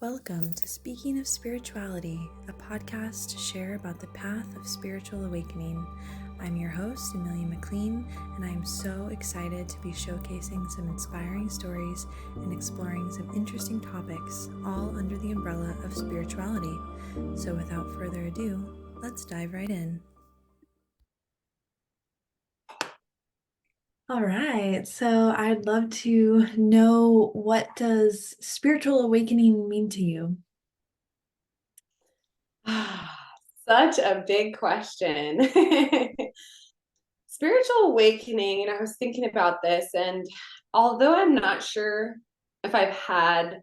Welcome to Speaking of Spirituality, a podcast to share about the path of spiritual awakening. I'm your host, Amelia McLean, and I am so excited to be showcasing some inspiring stories and exploring some interesting topics, all under the umbrella of spirituality. So without further ado, let's dive right in. All right, so I'd love to know, what does spiritual awakening mean to you? Such a big question. Spiritual awakening, and I was thinking about this, and although I'm not sure if I've had,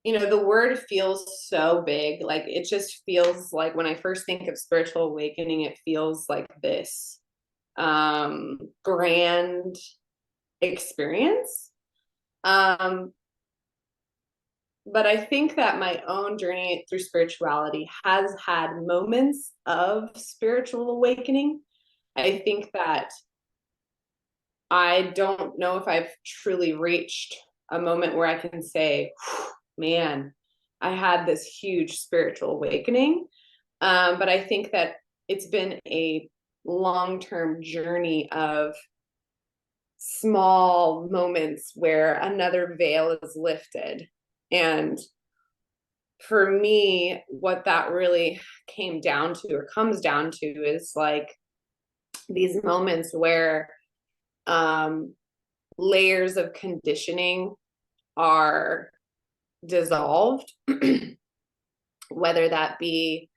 the word feels so big. Like it just feels like when I first think of spiritual awakening, it feels like this grand experience. But I think that my own journey through spirituality has had moments of spiritual awakening. I think that I don't know if I've truly reached a moment where I can say, man, I had this huge spiritual awakening. But I think that it's been a long-term journey of small moments where another veil is lifted. And for me, what that really came down to or comes down to is like these moments where layers of conditioning are dissolved, whether that be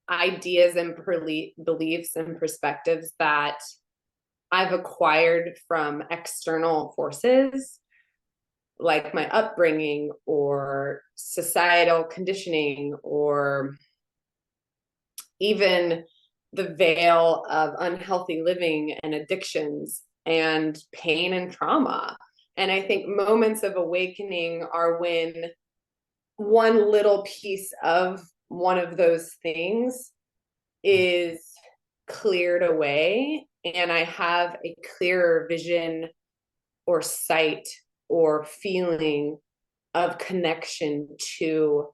ideas and beliefs and perspectives that I've acquired from external forces, like my upbringing or societal conditioning, or even the veil of unhealthy living and addictions and pain and trauma. And I think moments of awakening are when one little piece of one of those things is cleared away, and I have a clearer vision or sight or feeling of connection to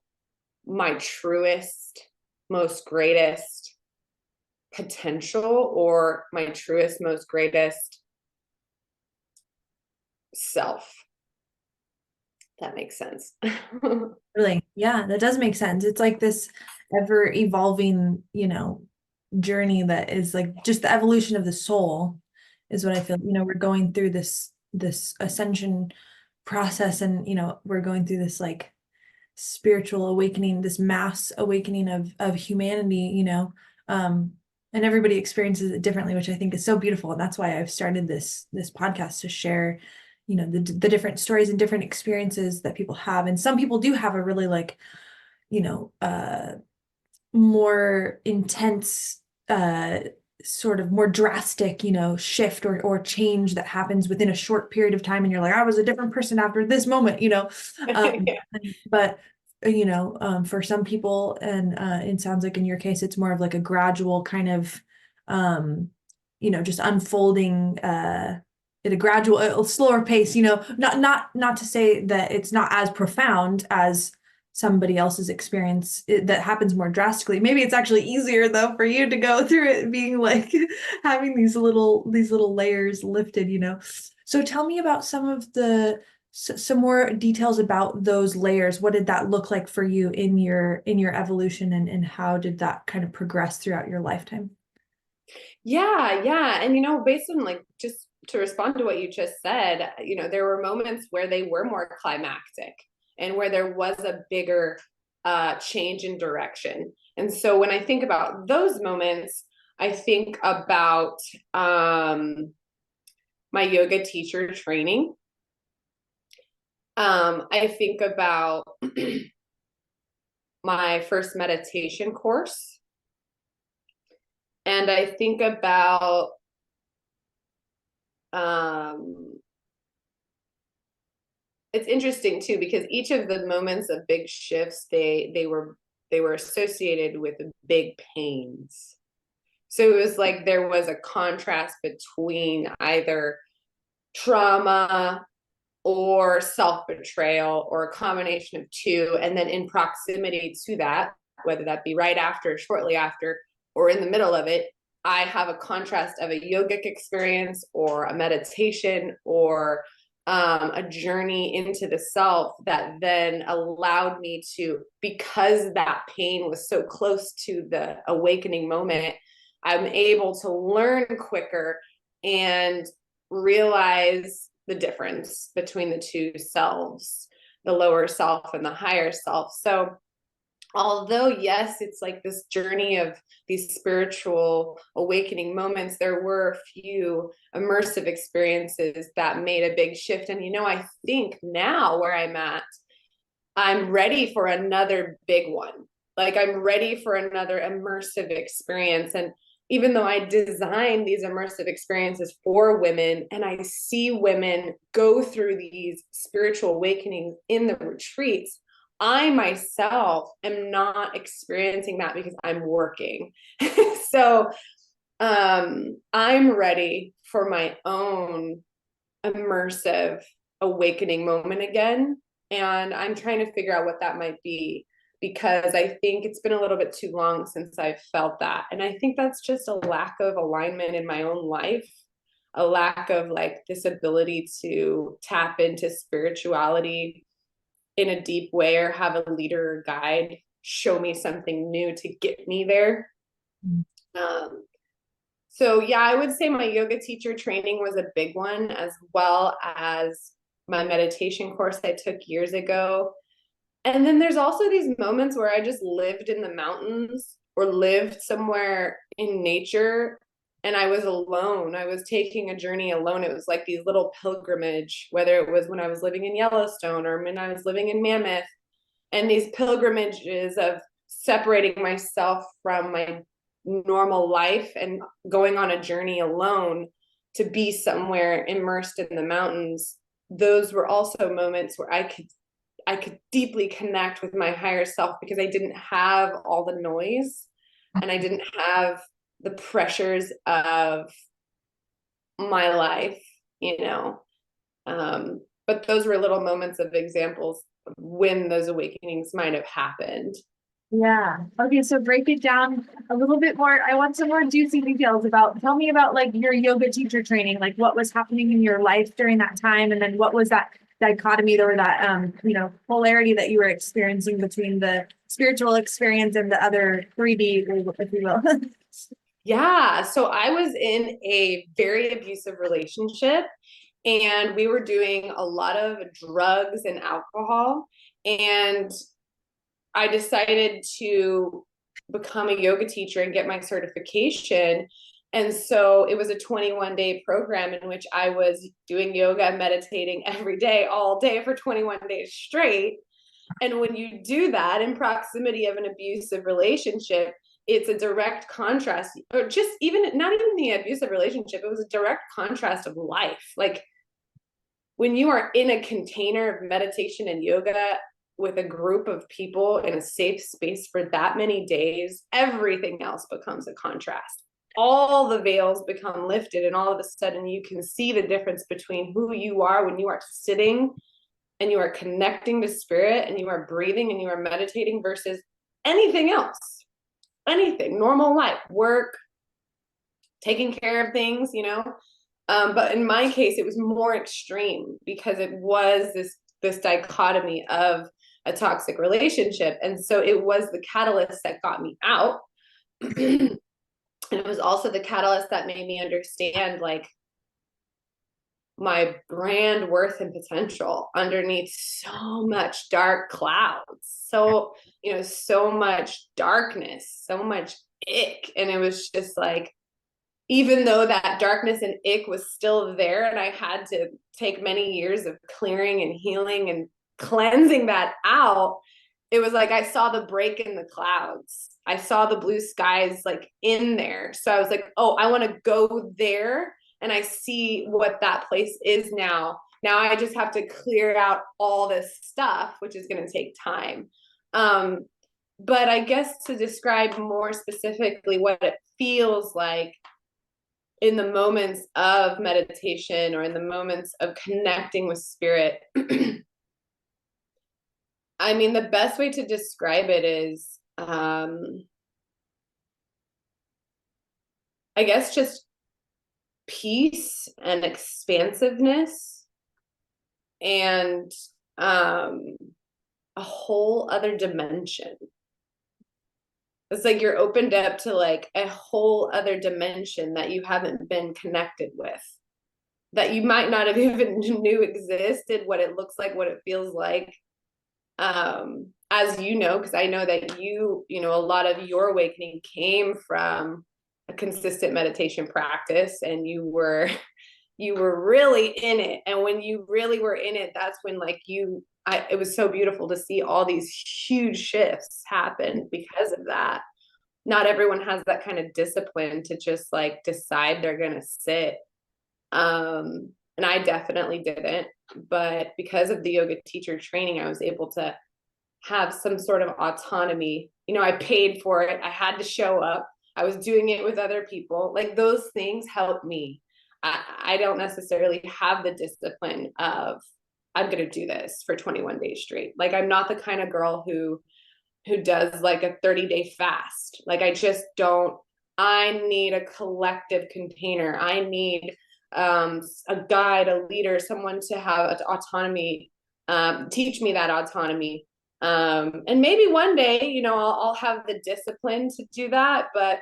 my truest, most greatest potential, or my truest, most greatest self. That makes sense. Really? Yeah, that does make sense. It's like this ever evolving, journey that is like just the evolution of the soul is what I feel. We're going through this ascension process, and we're going through this like spiritual awakening, this mass awakening of humanity, and everybody experiences it differently, which I think is so beautiful. And that's why I've started this podcast to share, the different stories and different experiences that people have. And some people do have a really like, more intense, sort of more drastic, shift or change that happens within a short period of time. And you're like, I was a different person after this moment, but for some people, and it sounds like in your case, it's more of like a gradual kind of, just unfolding, at a gradual, a slower pace, not to say that it's not as profound as somebody else's experience that happens more drastically. Maybe it's actually easier though for you to go through it being like having these little layers lifted, So tell me about some more details about those layers. What did that look like for you in your evolution, and how did that kind of progress throughout your lifetime? Yeah. And, based on like, just to respond to what you just said, there were moments where they were more climactic and where there was a bigger change in direction. And so when I think about those moments, I think about my yoga teacher training. I think about my first meditation course. And I think about it's interesting too, because each of the moments of big shifts, they were associated with big pains. So it was like there was a contrast between either trauma or self-betrayal, or a combination of two. And then in proximity to that, whether that be right after, shortly after, or in the middle of it, I have a contrast of a yogic experience or a meditation or a journey into the self that then allowed me to, because that pain was so close to the awakening moment, I'm able to learn quicker and realize the difference between the two selves, the lower self and the higher self. So although yes, it's like this journey of these spiritual awakening moments, there were a few immersive experiences that made a big shift. And I think now where I'm at, I'm ready for another big one. Like I'm ready for another immersive experience. And even though I design these immersive experiences for women and I see women go through these spiritual awakenings in the retreats, I myself am not experiencing that because I'm working. So I'm ready for my own immersive awakening moment again. And I'm trying to figure out what that might be, because I think it's been a little bit too long since I've felt that. And I think that's just a lack of alignment in my own life, a lack of like this ability to tap into spirituality in a deep way, or have a leader or guide show me something new to get me there. So yeah, I would say my yoga teacher training was a big one, as well as my meditation course I took years ago. And then there's also these moments where I just lived in the mountains or lived somewhere in nature and I was alone. I was taking a journey alone. It was like these little pilgrimage, whether it was when I was living in Yellowstone or when I was living in Mammoth, and these pilgrimages of separating myself from my normal life and going on a journey alone to be somewhere immersed in the mountains. Those were also moments where I could deeply connect with my higher self, because I didn't have all the noise and I didn't have the pressures of my life, but those were little moments of examples of when those awakenings might have happened. Yeah. Okay. So break it down a little bit more. I want some more juicy details tell me about like your yoga teacher training, like what was happening in your life during that time. And then what was that dichotomy or that, polarity that you were experiencing between the spiritual experience and the other 3D, if you will. Yeah. So I was in a very abusive relationship and we were doing a lot of drugs and alcohol. And I decided to become a yoga teacher and get my certification. And so it was a 21-day program in which I was doing yoga and meditating every day, all day for 21 days straight. And when you do that in proximity of an abusive relationship, it's a direct contrast, or just even not even the abusive relationship, it was a direct contrast of life. Like when you are in a container of meditation and yoga with a group of people in a safe space for that many days, everything else becomes a contrast. All the veils become lifted, and all of a sudden you can see the difference between who you are when you are sitting and you are connecting to spirit and you are breathing and you are meditating versus anything else, anything, normal life, work, taking care of things, but in my case, it was more extreme because it was this dichotomy of a toxic relationship. And so it was the catalyst that got me out. And it was also the catalyst that made me understand like my brand worth and potential underneath so much dark clouds. So, so much darkness, so much ick. And it was just like, even though that darkness and ick was still there and I had to take many years of clearing and healing and cleansing that out, it was like I saw the break in the clouds. I saw the blue skies like in there. So I was like, oh, I want to go there. And I see what that place is now. Now I just have to clear out all this stuff, which is going to take time. But I guess to describe more specifically what it feels like, in the moments of meditation or in the moments of connecting with spirit, I mean, the best way to describe it is, I guess, just peace and expansiveness and a whole other dimension. It's like you're opened up to like a whole other dimension that you haven't been connected with, that you might not have even knew existed, what it looks like, what it feels like. As you know, because I know that you know, a lot of your awakening came from a consistent meditation practice, and you were really in it. And when you really were in it, that's when like it was so beautiful to see all these huge shifts happen because of that. Not everyone has that kind of discipline to just like decide they're going to sit. And I definitely didn't, but because of the yoga teacher training, I was able to have some sort of autonomy. You know, I paid for it. I had to show up. I was doing it with other people. Like those things help me. I don't necessarily have the discipline of I'm going to do this for 21 days straight. Like I'm not the kind of girl who does like a 30-day fast. Like I just don't. I need a collective container. I need a guide, a leader, someone to have autonomy, teach me that autonomy. And maybe one day, you know, I'll have the discipline to do that, but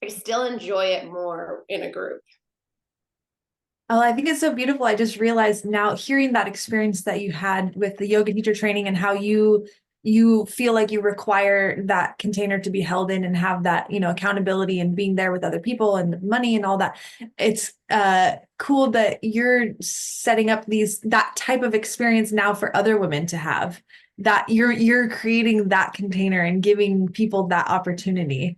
I still enjoy it more in a group. Oh, I think it's so beautiful. I just realized now hearing that experience that you had with the yoga teacher training and how you feel like you require that container to be held in and have that, you know, accountability and being there with other people and money and all that. It's cool that you're setting up that type of experience now for other women to have, that you're creating that container and giving people that opportunity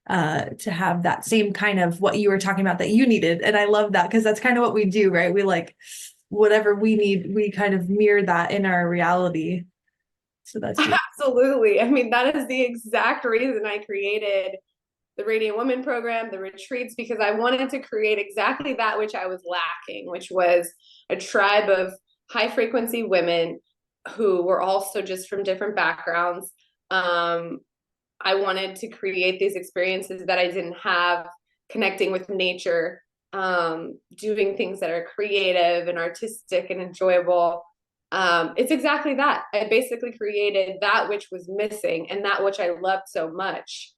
to have that same kind of what you were talking about that you needed. And I love that because that's kind of what we do, right? We like whatever we need, we kind of mirror that in our reality. So that's beautiful. Absolutely. I mean, that is the exact reason I created the Radiant Woman program, the retreats, because I wanted to create exactly that which I was lacking, which was a tribe of high frequency women who were also just from different backgrounds. I wanted to create these experiences that I didn't have, connecting with nature, doing things that are creative and artistic and enjoyable. It's exactly that. I basically created that which was missing and that which I loved so much,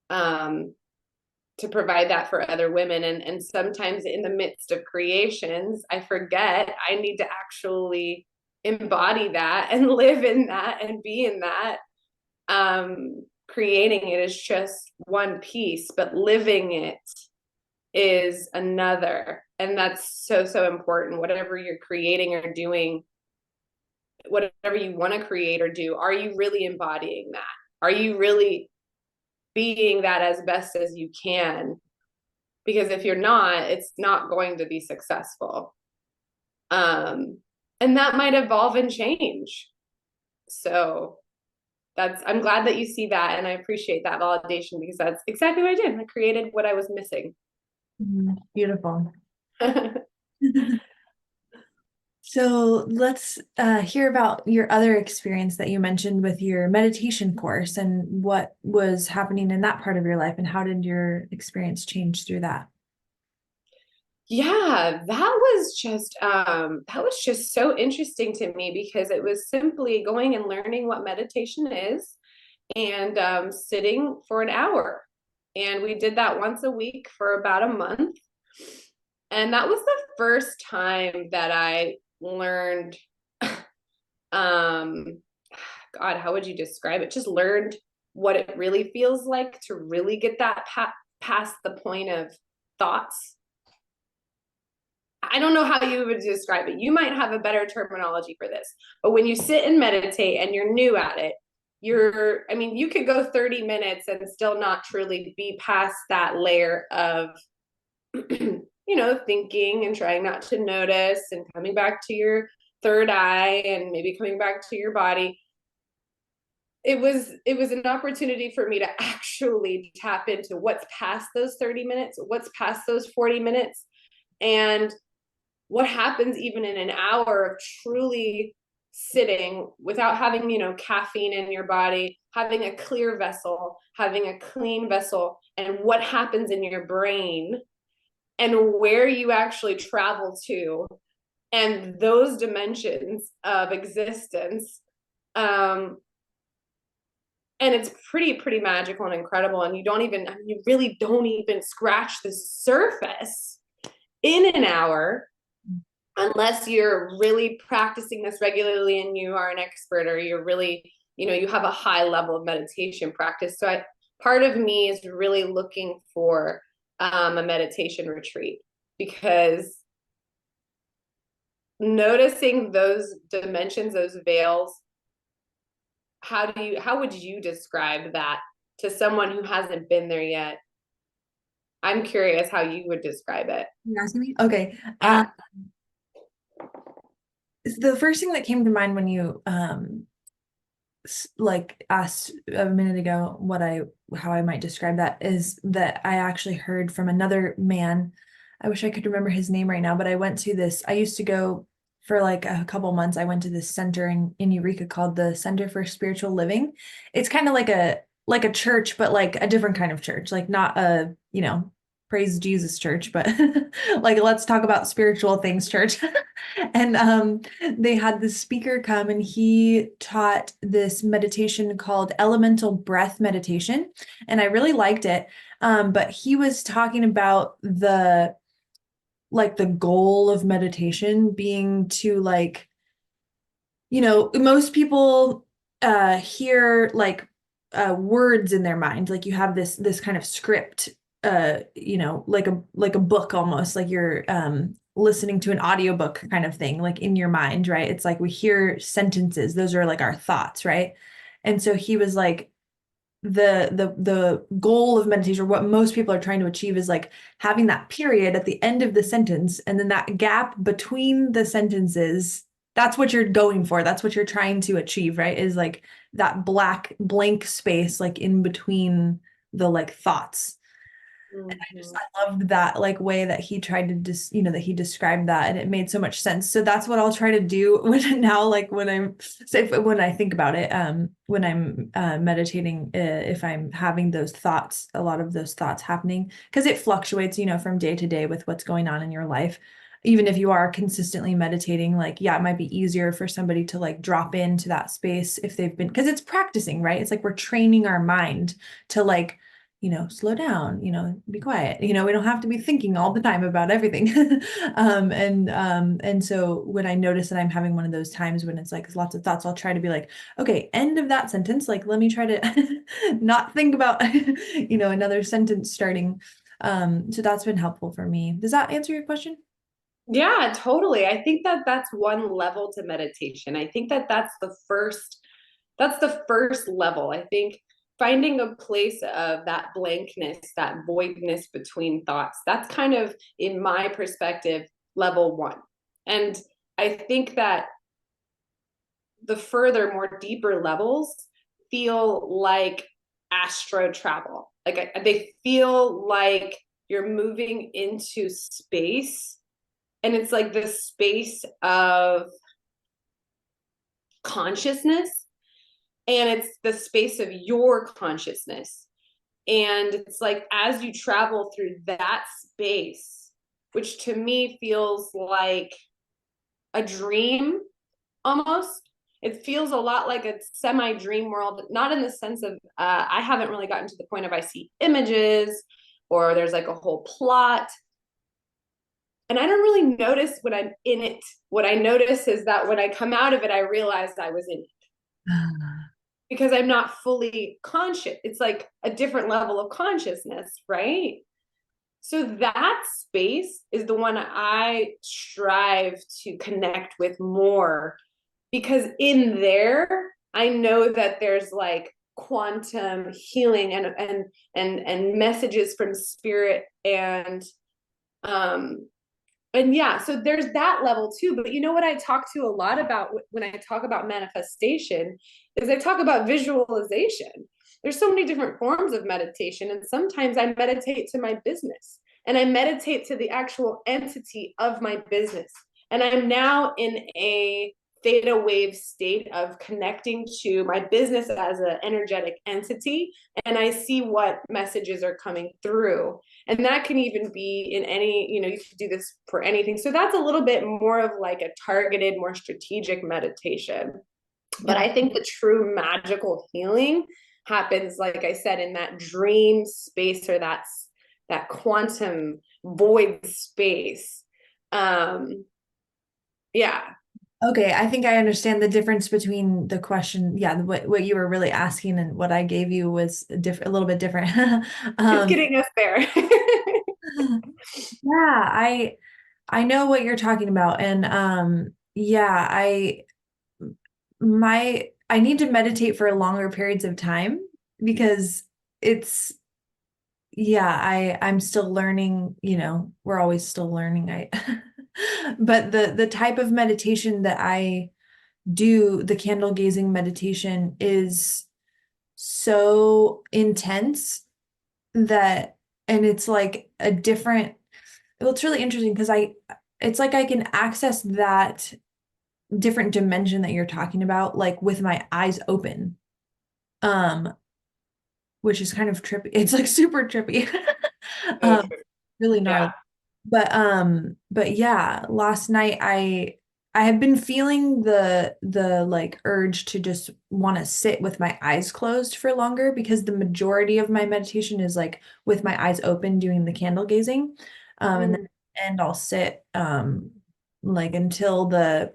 to provide that for other women. And sometimes in the midst of creations, I forget I need to actually embody that and live in that and be in that. Creating it is just one piece, but living it is another. And that's so, so important. Whatever you're creating or doing, whatever you want to create or do, are you really embodying that? Are you really being that as best as you can? Because if you're not, it's not going to be successful. And that might evolve and change. So I'm glad that you see that, and I appreciate that validation, because that's exactly what I did. I created what I was missing. Beautiful. So let's hear about your other experience that you mentioned with your meditation course and what was happening in that part of your life and how did your experience change through that? Yeah, that was just so interesting to me, because it was simply going and learning what meditation is and sitting for an hour. And we did that once a week for about a month. And that was the first time that I learned, um, God, how would you describe it? Just learned what it really feels like to really get that past the point of thoughts. I don't know how you would describe it. You might have a better terminology for this, but when you sit and meditate and you're new at it, I mean, you could go 30 minutes and still not truly be past that layer of, you know, thinking and trying not to notice and coming back to your third eye and maybe coming back to your body. it was an opportunity for me to actually tap into what's past those 30 minutes, what's past those 40 minutes, and what happens even in an hour of truly sitting without having, caffeine in your body, having a clear vessel, having a clean vessel, and what happens in your brain and where you actually travel to, and those dimensions of existence. And it's pretty magical and incredible. And you really don't even scratch the surface in an hour unless you're really practicing this regularly and you are an expert, or you're really, you have a high level of meditation practice. So part of me is really looking for a meditation retreat, because noticing those dimensions, those veils, how would you describe that to someone who hasn't been there yet? I'm curious how you would describe it. You're asking me? Okay. Yeah. The first thing that came to mind when you like asked a minute ago how I might describe that is that I actually heard from another man. I wish I could remember his name right now, but I used to go for like a couple months. I went to this center in Eureka called the Center for Spiritual Living. It's kind of like a church, but like a different kind of church, like not a, praise Jesus church, but like let's talk about spiritual things church. And they had this speaker come and he taught this meditation called elemental breath meditation. And I really liked it. But he was talking about the goal of meditation being to most people hear words in their mind. Like you have this kind of script, like a book almost, like you're listening to an audiobook kind of thing, like in your mind, right? It's like we hear sentences, those are like our thoughts, right? And so he was like, the goal of meditation, or what most people are trying to achieve, is like having that period at the end of the sentence, and then that gap between the sentences. That's what you're going for. That's what you're trying to achieve, right? Is like that blank space, like in between the like thoughts. Mm-hmm. I loved that like way that he tried to that he described that, and it made so much sense. So that's what I'll try to do when I think about it, when I'm meditating, if I'm having those thoughts, a lot of those thoughts happening, because it fluctuates, from day to day with what's going on in your life. Even if you are consistently meditating, like, yeah, it might be easier for somebody to like drop into that space if they've been, because it's practicing, right? It's like we're training our mind to like, slow down, be quiet. We don't have to be thinking all the time about everything. And so when I notice that I'm having one of those times when it's like lots of thoughts, I'll try to be like, okay, end of that sentence. Like, let me try to not think about, another sentence starting. So that's been helpful for me. Does that answer your question? Yeah, totally. I think that that's one level to meditation. I think that that's the first level. I think finding a place of that blankness, that voidness between thoughts, that's kind of, in my perspective, level one. And I think that the further, more deeper levels feel like astro travel. Like they feel like you're moving into space, and it's like the space of consciousness, and it's the space of your consciousness. And it's like as you travel through that space, which to me feels like a dream almost. It feels a lot like a semi dream world, not in the sense of I haven't really gotten to the point of I see images or there's like a whole plot. And I don't really notice when I'm in it. What I notice is that when I come out of it, I realize I was in it, because I'm not fully conscious. It's like a different level of consciousness, right? So that space is the one I strive to connect with more, because in there I know that there's like quantum healing and messages from spirit, um And yeah, so there's that level too. But you know what I talk to a lot about when I talk about manifestation is I talk about visualization. There's so many different forms of meditation. And sometimes I meditate to my business and I meditate to the actual entity of my business. And I'm now in a theta wave state of connecting to my business as an energetic entity. And I see what messages are coming through. And that can even be in any, you know, you can do this for anything. So that's a little bit more of like a targeted, more strategic meditation. But Yeah. I think the true magical healing happens, like I said, in that dream space, or that quantum void space. Yeah. Okay, I think I understand the difference between the question. Yeah, what you were really asking and what I gave you was a little bit different. Just getting us there. Yeah, I know what you're talking about. And yeah, I need to meditate for longer periods of time because it's yeah, I'm still learning, we're always still learning. But the type of meditation that I do, the candle gazing meditation, is so intense that, and it's like a different, well, it's really interesting because it's like I can access that different dimension that you're talking about, like with my eyes open. Um, which is kind of trippy. It's like super trippy. So um, true. really Yeah. gnarly. But yeah, last night I have been feeling the like urge to just want to sit with my eyes closed for longer because the majority of my meditation is like with my eyes open doing the candle gazing. And then Mm. and I'll sit like until the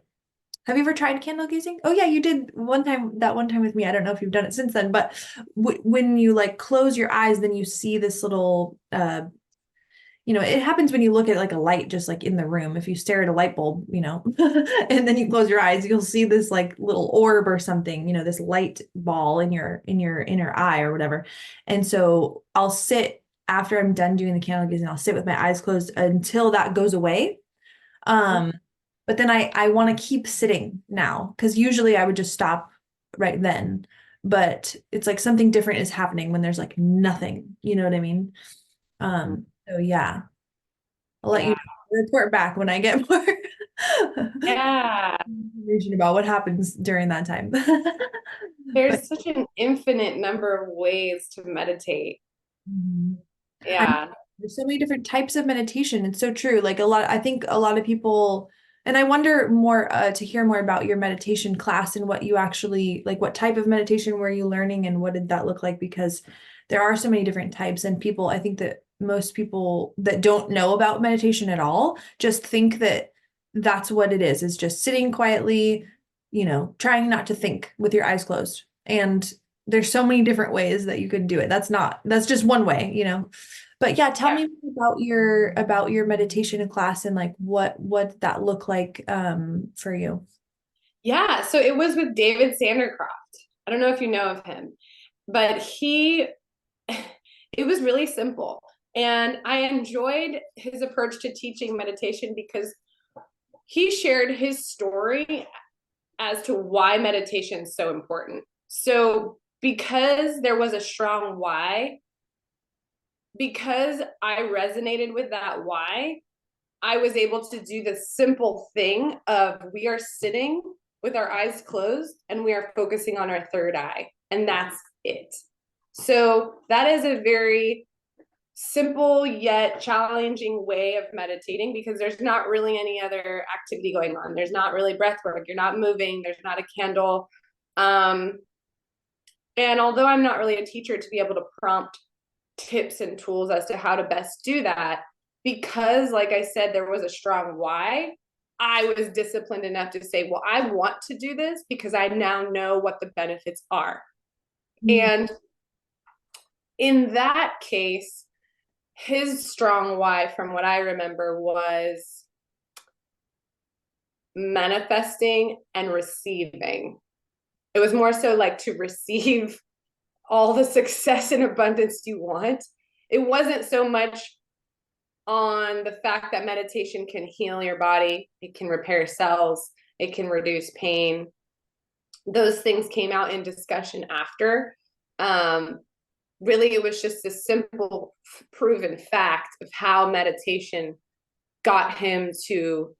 have you ever tried candle gazing? Oh yeah, you did one time with me. I don't know if you've done it since then, but when you like close your eyes, then you see this little it happens when you look at like a light just like in the room. If you stare at a light bulb, and then you close your eyes, you'll see this like little orb or something, this light ball in your inner eye or whatever. And so I'll sit after I'm done doing the candle gazing, I'll sit with my eyes closed until that goes away. Um, but then I want to keep sitting now because usually I would just stop right then. But it's like something different is happening when there's like nothing. You know what I mean? So yeah, I'll let you Yeah. report back when I get more Yeah. information about what happens during that time. But There's such an infinite number of ways to meditate. mhm. I know Yeah. there's so many different types of meditation. It's so true. Like I think a lot of people, and I wonder more to hear more about your meditation class and what you actually like. What type of meditation were you learning, and what did that look like? Because there are so many different types, and people. I think that most people that don't know about meditation at all just think that that's what it is just sitting quietly, trying not to think with your eyes closed. And there's so many different ways that you could do it. That's just one way. But yeah, tell Yeah. me about your meditation class and like what that look like for you. Yeah. So it was with David Sandercroft. I don't know if you know of him, but it was really simple. And I enjoyed his approach to teaching meditation because he shared his story as to why meditation is so important. So, because there was a strong why, because I resonated with that why, I was able to do the simple thing of we are sitting with our eyes closed and we are focusing on our third eye, and that's it. So, that is a very simple yet challenging way of meditating because there's not really any other activity going on. There's not really breath work. You're not moving. There's not a candle. Um, and although I'm not really a teacher to be able to prompt tips and tools as to how to best do that, because, like I said, there was a strong why, I was disciplined enough to say, well, I want to do this because I now know what the benefits are. Mm. And in that case, his strong why, from what I remember, was manifesting and receiving. It was more so like to receive all the success and abundance you want. It wasn't so much on the fact that meditation can heal your body, it can repair cells, it can reduce pain. Those things came out in discussion after. Really, it was just a simple proven fact of how meditation got him to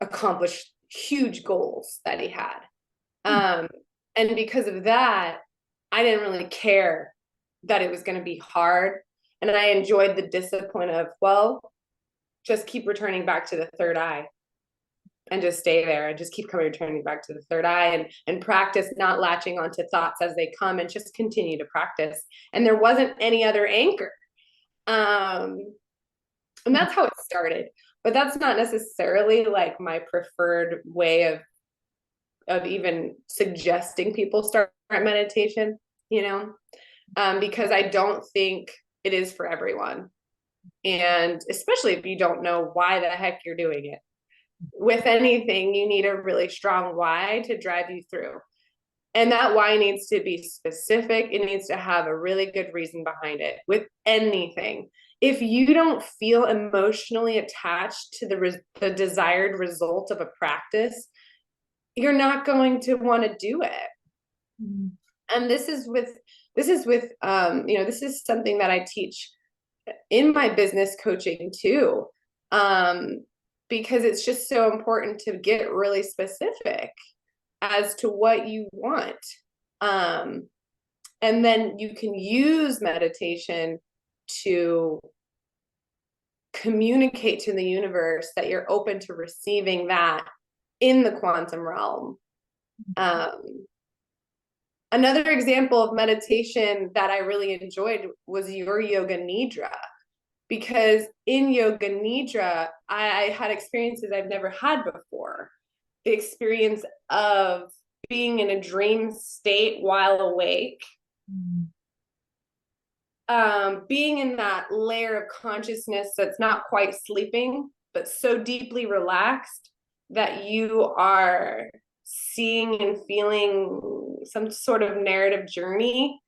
accomplish huge goals that he had. And because of that, I didn't really care that it was going to be hard. And I enjoyed the discipline of, well, just keep returning back to the third eye and just stay there and just keep returning back to the third eye and practice not latching onto thoughts as they come and just continue to practice. And there wasn't any other anchor. And that's how it started. But that's not necessarily like my preferred way of even suggesting people start meditation, because I don't think it is for everyone. And especially if you don't know why the heck you're doing it. With anything, you need a really strong why to drive you through. And that why needs to be specific. It needs to have a really good reason behind it. With anything, if you don't feel emotionally attached to the desired result of a practice, you're not going to want to do it. Mm-hmm. And this is something that I teach in my business coaching too. Because it's just so important to get really specific as to what you want. And then you can use meditation to communicate to the universe that you're open to receiving that in the quantum realm. Another example of meditation that I really enjoyed was your yoga nidra. Because in yoga nidra, I had experiences I've never had before. The experience of being in a dream state while awake. Being in that layer of consciousness that's not quite sleeping, but so deeply relaxed that you are seeing and feeling some sort of narrative journey.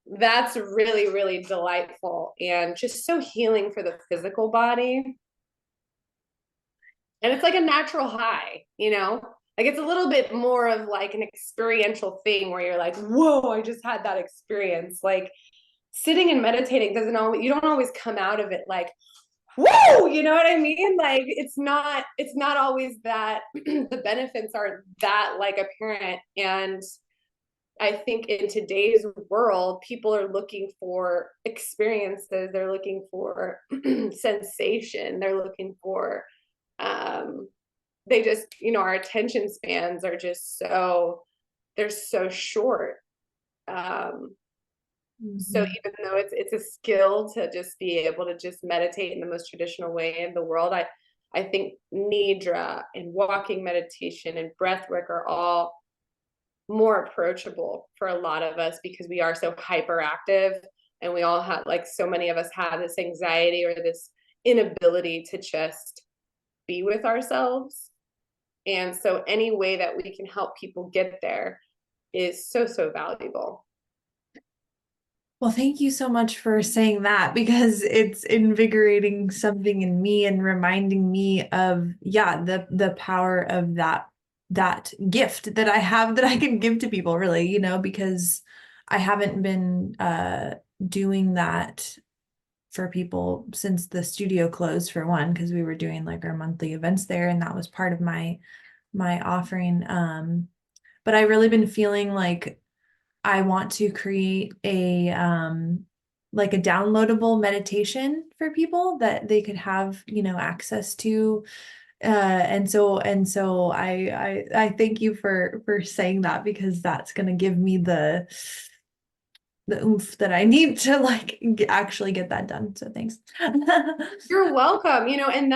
That's really, really delightful and just so healing for the physical body. And it's like a natural high, like it's a little bit more of like an experiential thing where you're like, whoa, I just had that experience. Like sitting and meditating you don't always come out of it like, whoa, you know what I mean? Like it's not always that the benefits are that like apparent. And I think in today's world, people are looking for experiences. They're looking for sensation. They're looking for, they just, our attention spans are just they're so short. So even though it's a skill to just be able to just meditate in the most traditional way in the world, I think nidra and walking meditation and breath work are all more approachable for a lot of us because we are so hyperactive and we all have, like, so many of us have this anxiety or this inability to just be with ourselves. And so any way that we can help people get there is so valuable. Well, thank you so much for saying that, because it's invigorating something in me and reminding me of, the power of that gift that I have that I can give to people, really, because I haven't been doing that for people since the studio closed, for one, because we were doing like our monthly events there, and that was part of my offering. But I've really been feeling like I want to create a like a downloadable meditation for people that they could have, access to. And so I thank you for saying that, because that's going to give me the oomph that I need to like actually get that done. So thanks. You're welcome. And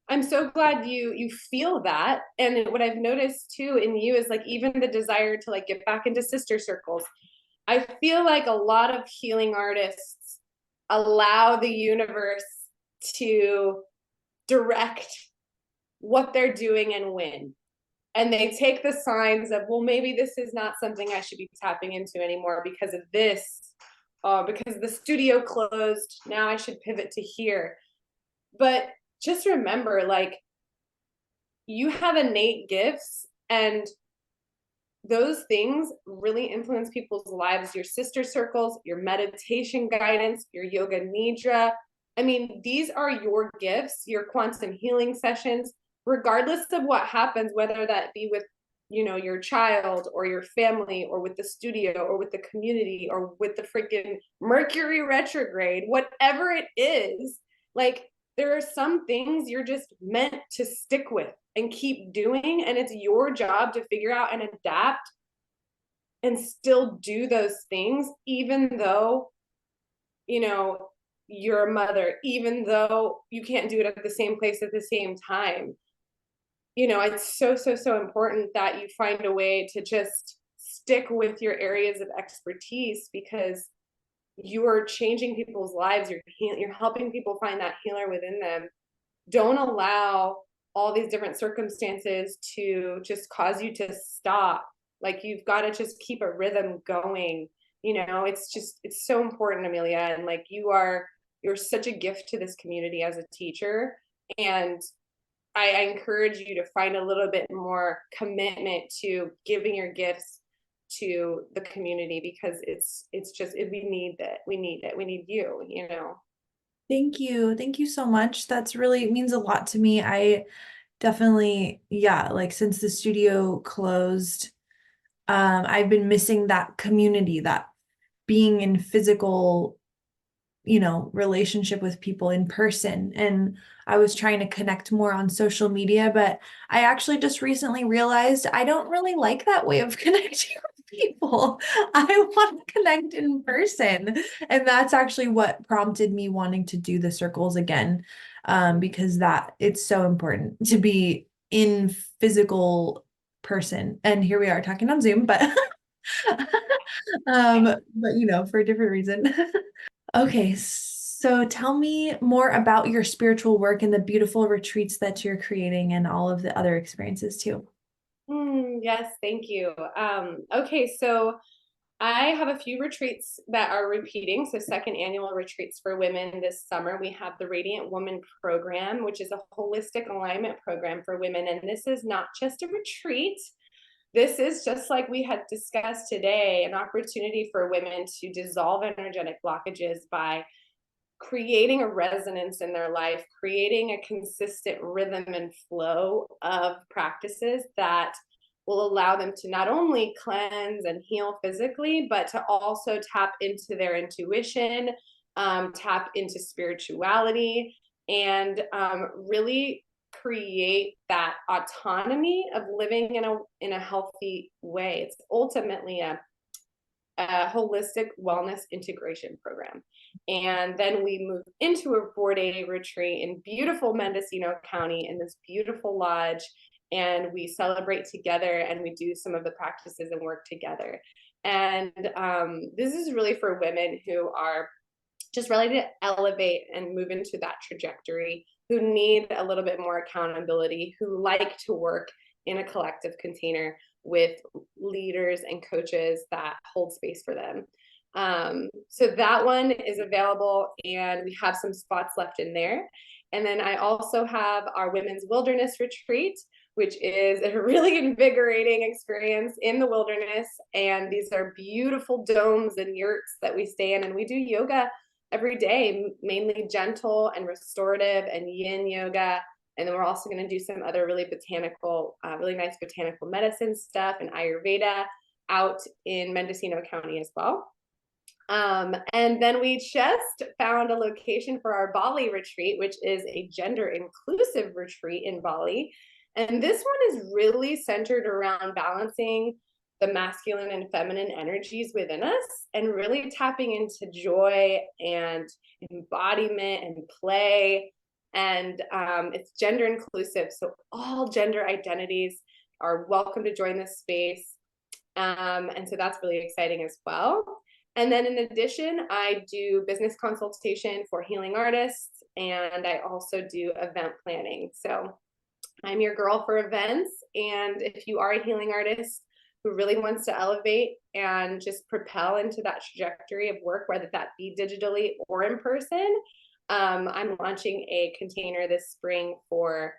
I'm so glad you feel that. And what I've noticed too in you is like even the desire to like get back into sister circles. I feel like a lot of healing artists allow the universe to direct what they're doing and when. And they take the signs of, well, maybe this is not something I should be tapping into anymore because of this. oh, because the studio closed, now I should pivot to here. But just remember, like, you have innate gifts, and those things really influence people's lives. Your sister circles, your meditation guidance, your yoga nidra. I mean, these are your gifts, your quantum healing sessions, regardless of what happens, whether that be with, you know, your child or your family or with the studio or with the community or with the freaking Mercury retrograde, whatever it is. Like, there are some things you're just meant to stick with and keep doing, and it's your job to figure out and adapt and still do those things, even though, you know, you're a mother, even though you can't do it at the same place at the same time. You know, it's so important that you find a way to just stick with your areas of expertise, because you are changing people's lives. You're helping people find that healer within them. Don't allow all these different circumstances to just cause you to stop. Like, you've got to just keep a rhythm going. You know, it's so important, Amelia. And like, you're such a gift to this community as a teacher. And I encourage you to find a little bit more commitment to giving your gifts to the community, because it's just, we need it. We need it. We need you, you know. Thank you. Thank you so much. That's really means a lot to me. I definitely, yeah, like since the studio closed, I've been missing that community, that being in physical, relationship with people in person. And I was trying to connect more on social media, but I actually just recently realized I don't really like that way of connecting with people. I want to connect in person. And that's actually what prompted me wanting to do the circles again, because that it's so important to be in physical person. And here we are talking on Zoom, but for a different reason. Okay, so tell me more about your spiritual work and the beautiful retreats that you're creating and all of the other experiences too. Yes, thank you. Okay, so I have a few retreats that are repeating. So, second annual retreats for women this summer. We have the Radiant Woman program, which is a holistic alignment program for women. And this is not just a retreat. This is, just like we had discussed today, an opportunity for women to dissolve energetic blockages by creating a resonance in their life, creating a consistent rhythm and flow of practices that will allow them to not only cleanse and heal physically, but to also tap into their intuition, tap into spirituality, and really create that autonomy of living in a healthy way. It's ultimately a holistic wellness integration program. And then we move into a 4-day retreat in beautiful Mendocino County in this beautiful lodge. And we celebrate together and we do some of the practices and work together. And this is really for women who are just ready to elevate and move into that trajectory, who need a little bit more accountability, who like to work in a collective container with leaders and coaches that hold space for them. So that one is available, and we have some spots left in there. And then I also have our Women's Wilderness Retreat, which is a really invigorating experience in the wilderness. And these are beautiful domes and yurts that we stay in, and we do yoga every day, mainly gentle and restorative and yin yoga. And then we're also going to do some other really nice botanical medicine stuff and Ayurveda out in Mendocino County as well. And then we just found a location for our Bali retreat, which is a gender inclusive retreat in Bali. And this one is really centered around balancing the masculine and feminine energies within us and really tapping into joy and embodiment and play. And it's gender inclusive. So all gender identities are welcome to join this space. And so that's really exciting as well. And then in addition, I do business consultation for healing artists, and I also do event planning. So I'm your girl for events. And if you are a healing artist who really wants to elevate and just propel into that trajectory of work, whether that be digitally or in person, I'm launching a container this spring for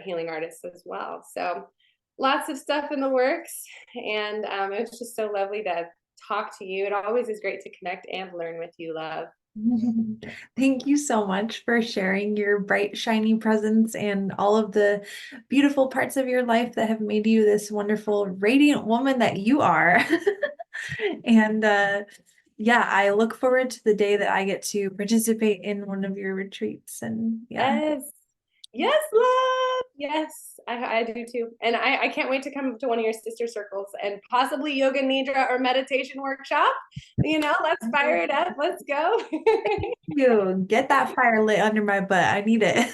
healing artists as well. So lots of stuff in the works, and it was just so lovely to talk to you. It always is great to connect and learn with you, love. Thank you so much for sharing your bright, shiny presence and all of the beautiful parts of your life that have made you this wonderful, radiant woman that you are. And yeah, I look forward to the day that I get to participate in one of your retreats. And yeah. Yes. Yes, love. Yes, I do too. And I can't wait to come to one of your sister circles and possibly yoga nidra or meditation workshop. Let's fire it up. Let's go. You get that fire lit under my butt. I need it.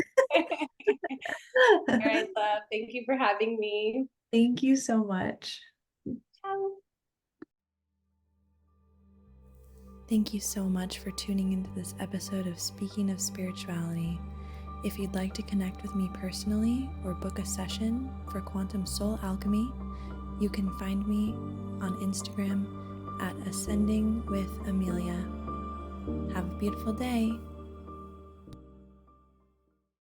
All right, love. Thank you for having me. Thank you so much. Ciao. Thank you so much for tuning into this episode of Speaking of Spirituality. If you'd like to connect with me personally or book a session for Quantum Soul Alchemy, you can find me on Instagram at Ascending with Amelia. Have a beautiful day.